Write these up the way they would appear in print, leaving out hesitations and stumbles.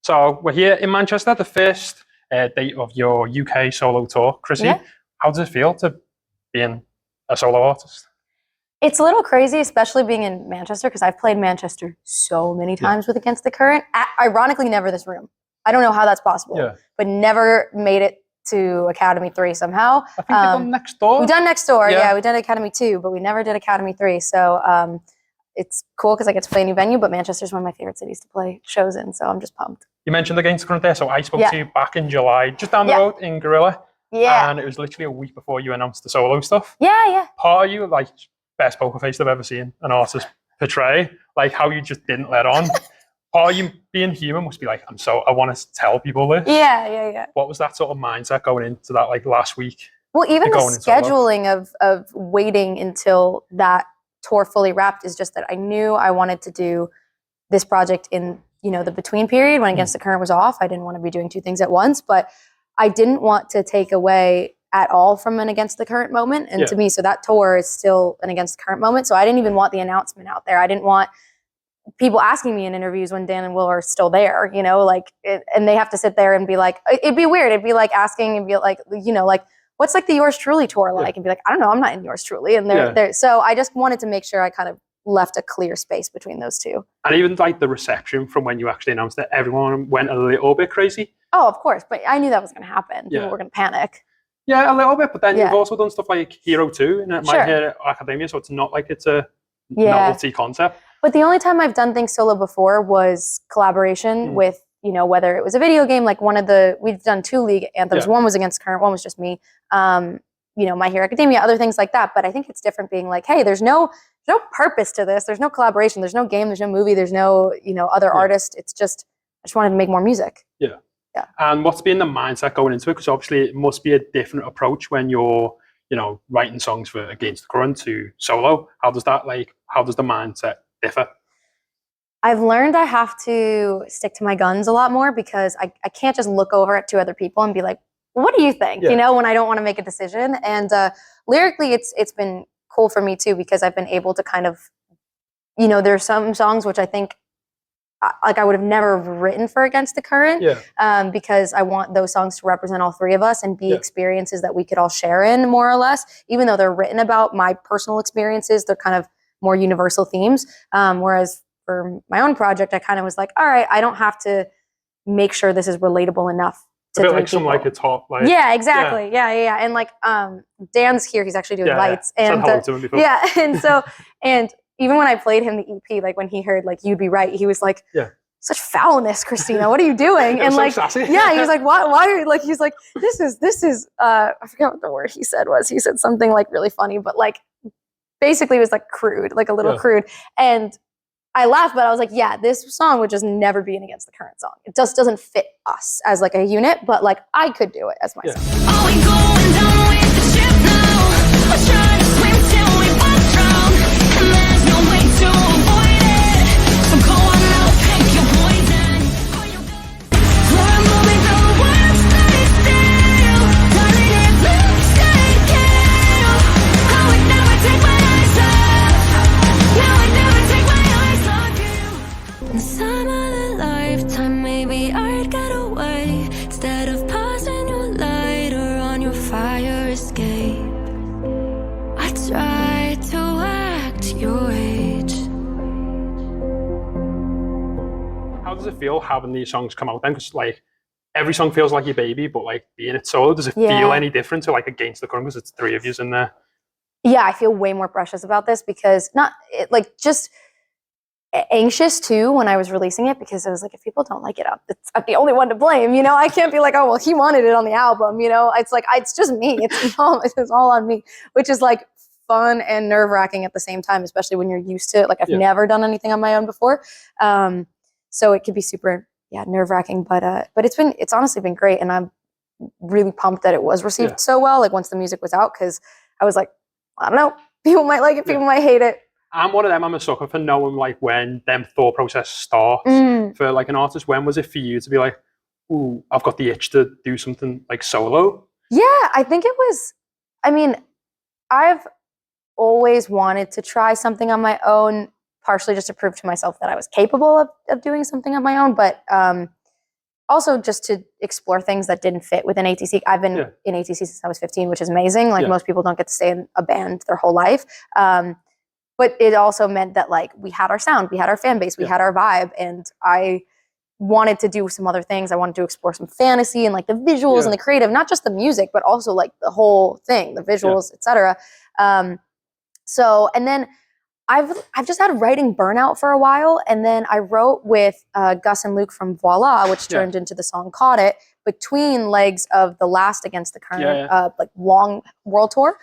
So we're here in Manchester, the first date of your UK solo tour. Chrissy, Yeah. how does it feel to being a solo artist? It's a little crazy, especially being in Manchester, because I've played Manchester so many times with Against the Current. Ironically, never this room. I don't know how that's possible, but never made it to Academy 3 somehow. I think you've done Next Door. We've done Next Door, yeah. We've done Academy 2, but we never did Academy 3. So it's cool because I get to play a new venue, but Manchester's one of my favorite cities to play shows in, so I'm just pumped. You mentioned Against the Current there, so I spoke to you back in July, just down the road in Gorilla. Yeah. And it was literally a week before you announced the solo stuff. Yeah. Part of you, like, best poker face I've ever seen an artist portray, like how you just didn't let on. Part of you being human must be like, I want to tell people this. Yeah. What was that sort of mindset going into that, like, last week? Well, even the scheduling of waiting until that tour fully wrapped is just that I knew I wanted to do this project in, the between period when Against the Current was off. I didn't want to be doing two things at once, but I didn't want to take away at all from an Against the Current moment. And to me, so that tour is still an Against the Current moment. So I didn't even want the announcement out there. I didn't want people asking me in interviews when Dan and Will are still there, and they have to sit there and be like, it'd be weird. It'd be like asking and be like, what's like the Yours Truly tour like? And be like, I don't know, I'm not in Yours Truly. And so I just wanted to make sure I kind of left a clear space between those two. And even like the reception from when you actually announced it, everyone went a little bit crazy. Oh, of course. But I knew that was going to happen. People were going to panic. Yeah, a little bit. But then you've also done stuff like Hero 2 and My Hero Academia. So it's not like it's a novelty concept. But the only time I've done things solo before was collaboration with, whether it was a video game, like we've done 2 league anthems. One was Against Current, one was just me. My Hero Academia, other things like that. But I think it's different being like, hey, there's no purpose to this. There's no collaboration. There's no game. There's no movie. There's no, other artist. It's just, I just wanted to make more music. Yeah. And what's been the mindset going into it? Because obviously it must be a different approach when you're, writing songs for Against the Current to solo. How does the mindset differ? I've learned I have to stick to my guns a lot more because I can't just look over at 2 other people and be like, what do you think? When I don't want to make a decision. And lyrically, it's been cool for me too, because I've been able to kind of, there's some songs which I think I would have never written for Against the Current because I want those songs to represent all 3 of us and be experiences that we could all share in, more or less. Even though they're written about my personal experiences, they're kind of more universal themes. Whereas for my own project, I kind of was like, all right, I don't have to make sure this is relatable enough. A bit like Some Like It's Hot. Like, yeah, exactly. Yeah. And like Dan's here, he's actually doing lights. And and even when I played him the EP, like when he heard like You'd Be Right, he was like, such foulness, Christina, what are you doing? And like, sassy. He was like, why are you like, he's like, this is I forgot what the word he said was. He said something like really funny, but like basically it was like crude, like a little crude. And I laughed, but I was like, this song would just never be an Against the Current song. It just doesn't fit us as like a unit, but like I could do it as myself. Are we going down with the ship now? We're trying to swim till we both drown, and there's no way to avoid it. So go on now, pick your poison. We're moving through the world, stay still. Darling, it looks like hell. I would never take my eyes off. No, I'd never take my eyes off you. In some other lifetime, maybe I'd get away instead of passing your lighter on your fire escape. I try to act your age. How does it feel having these songs come out then? Because like every song feels like your baby, but like being it solo, does it feel any different to like Against the Current because it's 3 of you in there? Yeah, I feel way more precious about this because just anxious too when I was releasing it, because I was like, if people don't like it, I'm the only one to blame. I can't be like, oh well, he wanted it on the album. It's like it's just me. It's all on me, which is like fun and nerve-wracking at the same time, especially when you're used to it. Like I've never done anything on my own before, so it could be super nerve-wracking. But it's honestly been great, and I'm really pumped that it was received so well, like once the music was out, because I was like, I don't know, people might like it, people might hate it. I'm one of them. I'm a sucker for knowing like when them thought process starts for like an artist. When was it for you to be like, ooh, I've got the itch to do something like solo? Yeah, I think it was, I mean, I've always wanted to try something on my own, partially just to prove to myself that I was capable of doing something on my own, but also just to explore things that didn't fit within ATC. I've been in ATC since I was 15, which is amazing. Like most people don't get to stay in a band their whole life. But it also meant that like we had our sound, we had our fan base, we had our vibe, and I wanted to do some other things. I wanted to explore some fantasy and like the visuals and the creative, not just the music, but also like the whole thing, the visuals, etc. So, and then I've just had writing burnout for a while, and then I wrote with Gus and Luke from Voila, which turned into the song "Caught It" between legs of the last Against the Current like long world tour,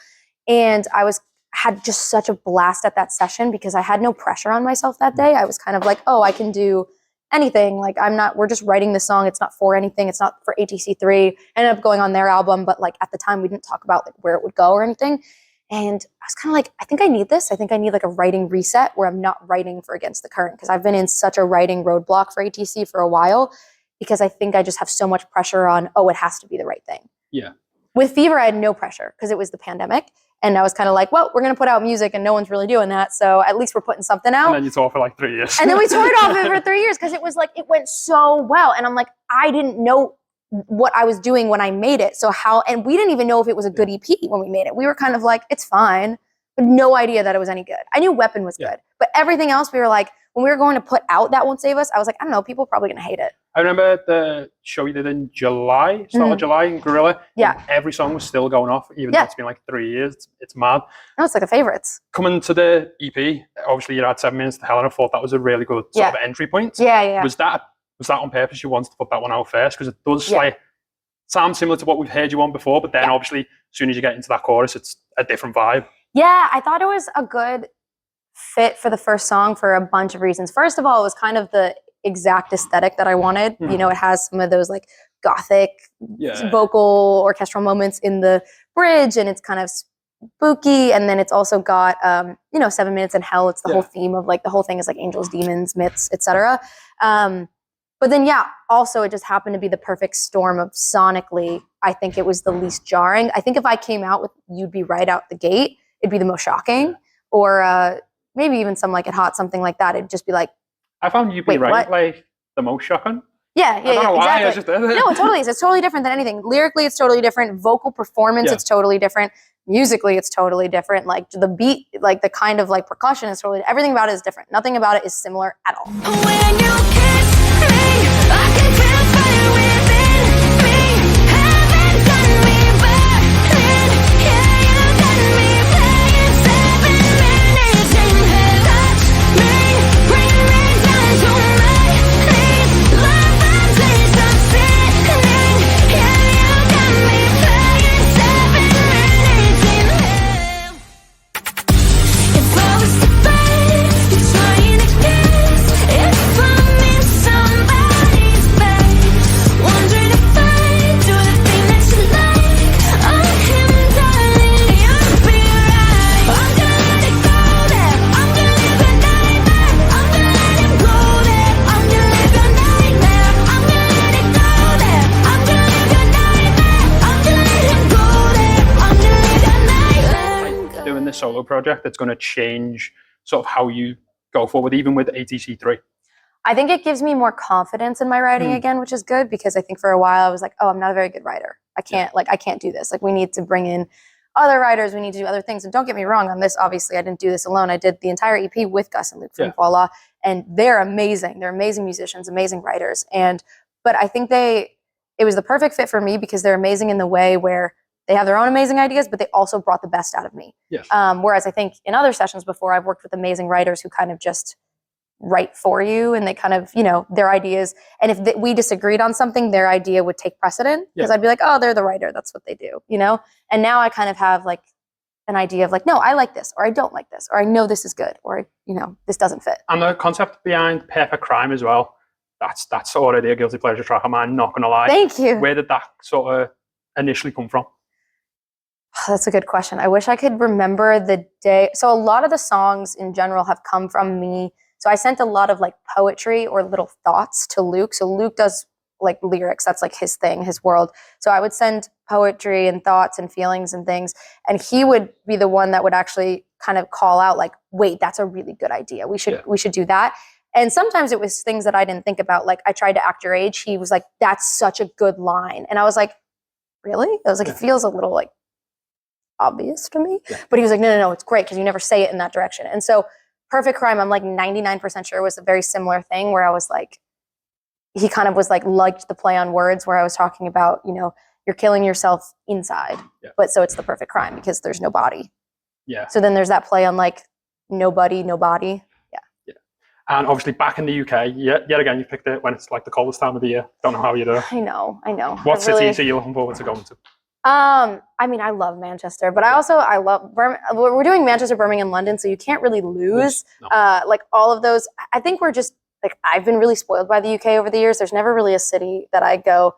and I had just such a blast at that session because I had no pressure on myself that day. I was kind of like, oh, I can do anything. Like we're just writing the song. It's not for anything. It's not for ATC3. Ended up going on their album, but like at the time we didn't talk about like where it would go or anything. And I was kind of like, I think I need this. I think I need like a writing reset where I'm not writing for Against the Current, because I've been in such a writing roadblock for ATC for a while, because I think I just have so much pressure on, oh, it has to be the right thing. Yeah. With Fever, I had no pressure because it was the pandemic. And I was kind of like, well, we're going to put out music and no one's really doing that. So at least we're putting something out. And then you toured for like 3 years. And then we toured off it for 3 years because it was like, it went so well. And I'm like, I didn't know what I was doing when I made it. So and we didn't even know if it was a good EP when we made it. We were kind of like, it's fine, but no idea that it was any good. I knew Weapon was good, but everything else we were like, when we were going to put out That Won't Save Us, I was like, I don't know, people are probably going to hate it. I remember the show you did in July, start of July in Gorilla. Yeah. Every song was still going off, even though it's been like 3 years. It's mad. No, it's like the favorites. Coming to the EP, obviously you had 7 minutes to Hell, and I thought that was a really good sort of entry point. Yeah. Was that on purpose? You wanted to put that one out first? Because it does like sound similar to what we've heard you on before, but then obviously as soon as you get into that chorus, it's a different vibe. Yeah, I thought it was a good fit for the first song for a bunch of reasons. First of all, it was kind of the exact aesthetic that I wanted. You know, it has some of those like gothic vocal orchestral moments in the bridge, and it's kind of spooky. And then it's also got, 7 minutes in Hell. It's the whole theme of like, the whole thing is like angels, demons, myths, etc. But then, also it just happened to be the perfect storm of sonically. I think it was the least jarring. I think if I came out with You'd Be Right out the gate, it'd be the most shocking. Or maybe even Some Like It Hot, something like that. It'd just be like, I found You'd Be Right like the most shocking. Yeah, exactly. Just, no, it totally is. It's totally different than anything. Lyrically, it's totally different. Vocal performance, it's totally different. Musically, it's totally different. Like the beat, like the kind of like percussion is totally, everything about it is different. Nothing about it is similar at all. When you kiss me, I can feel fire within me. Haven't done me bad. Yeah, you got me playing 7 minutes in hell. Touch me, bring me down to my knees. Love and taste of sickening. Yeah, you got me playing 7 minutes in hell. If I was to fight, you'd try and excuse. If I'm in somebody's bed, wondering if I do the thing that you like. Oh, him, darling, you'll be right. I'm gonna let it go there. I'm gonna live a nightmare. I'm gonna let him go there. I'm gonna live a nightmare. I'm gonna let it go there. I'm gonna live a nightmare. I'm gonna let him go there. I'm gonna live a nightmare. doing this solo project that's going to change sort of how you go forward, even with ATC3? I think it gives me more confidence in my writing again, which is good, because I think for a while I was like, oh, I'm not a very good writer. I can't do this. Like, we need to bring in other writers. We need to do other things. And don't get me wrong on this. Obviously, I didn't do this alone. I did the entire EP with Gus and Luke from Voila, and they're amazing. They're amazing musicians, amazing writers. But I think it was the perfect fit for me because they're amazing in the way where they have their own amazing ideas, but they also brought the best out of me. Yes. Whereas I think in other sessions before, I've worked with amazing writers who kind of just write for you, and they kind of, their ideas. And if we disagreed on something, their idea would take precedent, because I'd be like, oh, they're the writer. That's what they do, And now I kind of have like an idea of like, no, I like this, or I don't like this, or I know this is good, or, this doesn't fit. And the concept behind Perfect Crime as well, that's already a guilty pleasure track of mine, not going to lie. Thank you. Where did that sort of initially come from? That's a good question. I wish I could remember the day. So a lot of the songs in general have come from me. So I sent a lot of like poetry or little thoughts to Luke. So Luke does like lyrics. That's like his thing, his world. So I would send poetry and thoughts and feelings and things. And he would be the one that would actually kind of call out like, wait, that's a really good idea. We should do that. And sometimes it was things that I didn't think about. Like I tried to act your age. He was like, that's such a good line. And I was like, really? I was like, it feels a little like obvious to me. Yeah. But he was like, no, it's great because you never say it in that direction. And so Perfect Crime, I'm like 99% sure was a very similar thing where I was like, he kind of was like liked the play on words where I was talking about, you know, you're killing yourself inside, but so it's the perfect crime because there's no body. Yeah. So then there's that play on like nobody, no body. Yeah. And obviously back in the UK, yet again, you picked it when it's like the coldest time of the year. Don't know how you do. I know. What cities are you looking forward to going to? I mean, I love Manchester, but I love Birmingham. We're doing Manchester, Birmingham, London, so you can't really lose. No. Like all of those. I think we're just like, I've been really spoiled by the UK over the years. There's never really a city that I go,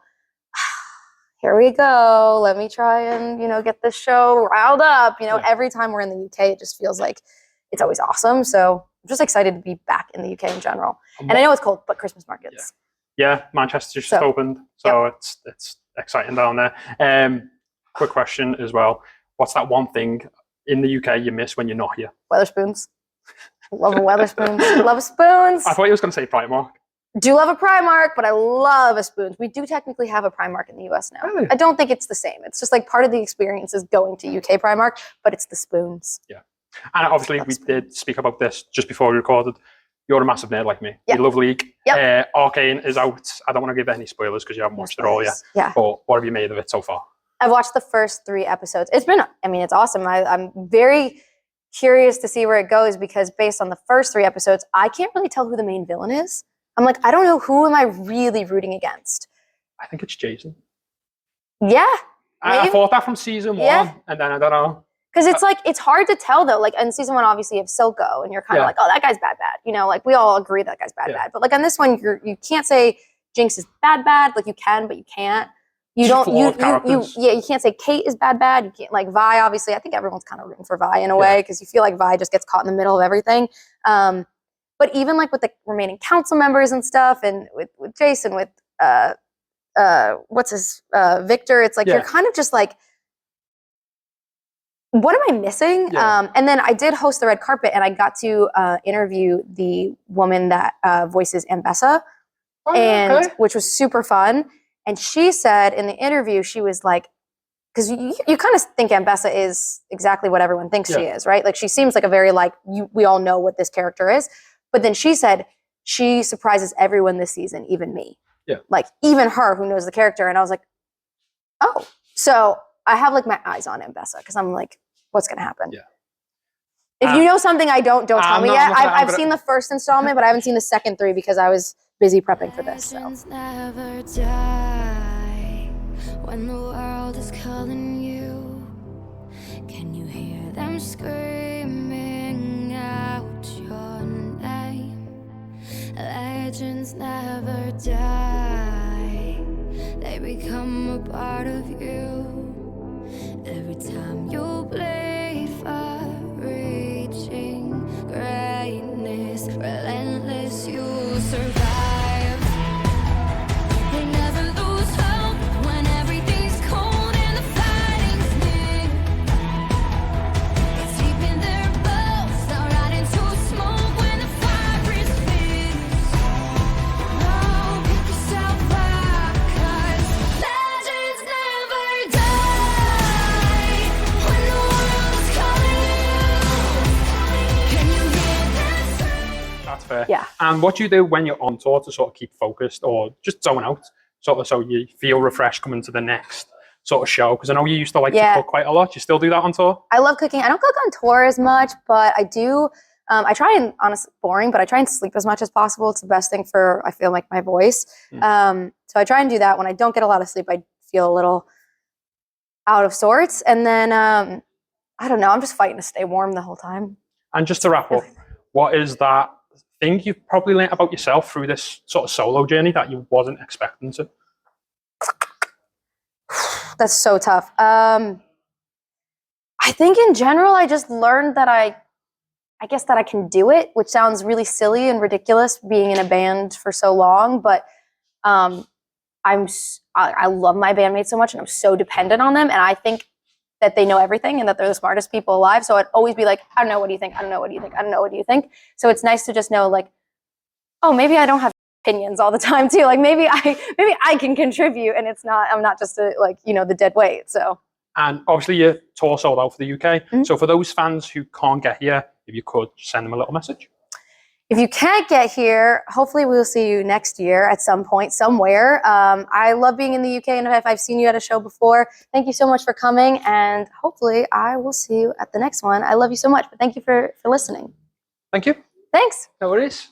here we go. Let me try and, you know, get this show riled up. You know, every time we're in the UK, it just feels like it's always awesome. So I'm just excited to be back in the UK in general. And I know it's cold, but Christmas markets. Yeah, Manchester's just opened, so it's exciting down there. Quick question as well. What's that one thing in the UK you miss when you're not here? Weatherspoons. Love a Weatherspoons. Love spoons. I thought you was going to say Primark. Do love a Primark, but I love a spoons. We do technically have a Primark in the US now. Really? I don't think it's the same. It's just like part of the experience is going to UK Primark, but it's the spoons. Yeah. And obviously we did speak about this just before we recorded. You're a massive nerd like me. You love League. Yep. Arcane is out. I don't want to give any spoilers because you haven't watched it all yet. Yeah. But what have you made of it so far? I've watched the first 3 episodes. It's awesome. I'm very curious to see where it goes because based on the first 3 episodes, I can't really tell who the main villain is. I'm like, I don't know, who am I really rooting against? I think it's Jason. Yeah. I thought that from season 1, and then I don't know. Because it's like, it's hard to tell though. Like in season 1, obviously you have Silco, and you're kind of like, oh, that guy's bad. You know, like we all agree that guy's bad. But like on this one, you can't say Jinx is bad. Like you can, but you can't. You can't say Kate is bad. You can't, like Vi, obviously, I think everyone's kind of rooting for Vi in a way because you feel like Vi just gets caught in the middle of everything. But even like with the remaining council members and stuff, and with Jason, with Victor, it's like you're kind of just like, what am I missing? Yeah. And then I did host the red carpet, and I got to interview the woman that voices Ambessa, which was super fun. And she said in the interview, she was like, because you kind of think Ambessa is exactly what everyone thinks she is, right? Like she seems like a very like, we all know what this character is. But then she said she surprises everyone this season, even me. Yeah. Like even her who knows the character. And I was like, oh. So I have like my eyes on Ambessa because I'm like, what's going to happen? Yeah. If you know something I don't tell me yet. I've seen the first installment, but I haven't seen the second 3 because I was busy prepping for this. So. Never die when the world is calling you. Can you hear them screaming out your name? Legends never die. They become a part of you. Every time you bleed for reaching greatness, relentless, you survive. They never lose hope when everything's cold and the fighting's near. It's deep in their bones, they'll rot into smoke when the fire is fierce. No, pick yourself up, 'cause legends never die. When the world is calling you, can you hear them scream? That's fair. Yeah. And what do you do when you're on tour to sort of keep focused or just zone out, sort of so you feel refreshed coming to the next sort of show? Because I know you used to like to cook quite a lot. You still do that on tour? I love cooking. I don't cook on tour as much, but I do. I try and, honestly, boring, but I try and sleep as much as possible. It's the best thing for, I feel like, my voice. So I try and do that. When I don't get a lot of sleep, I feel a little out of sorts. And then, I don't know, I'm just fighting to stay warm the whole time. And just to wrap up, what is that thing you've probably learned about yourself through this sort of solo journey that you wasn't expecting to? That's so tough. I think in general, I just learned that I guess that I can do it, which sounds really silly and ridiculous being in a band for so long, but I love my bandmates so much and I'm so dependent on them. And I think that they know everything and that they're the smartest people alive. So I'd always be like, I don't know, what do you think? I don't know, what do you think? I don't know, what do you think? So it's nice to just know like, oh, maybe I don't have opinions all the time too. Like maybe I can contribute and I'm not just the dead weight. So. And obviously your tour sold out for the UK. Mm-hmm. So for those fans who can't get here, if you could send them a little message. If you can't get here, hopefully we'll see you next year at some point, somewhere. I love being in the UK, and if I've seen you at a show before, thank you so much for coming, and hopefully I will see you at the next one. I love you so much, but thank you for listening. Thank you. Thanks. No worries.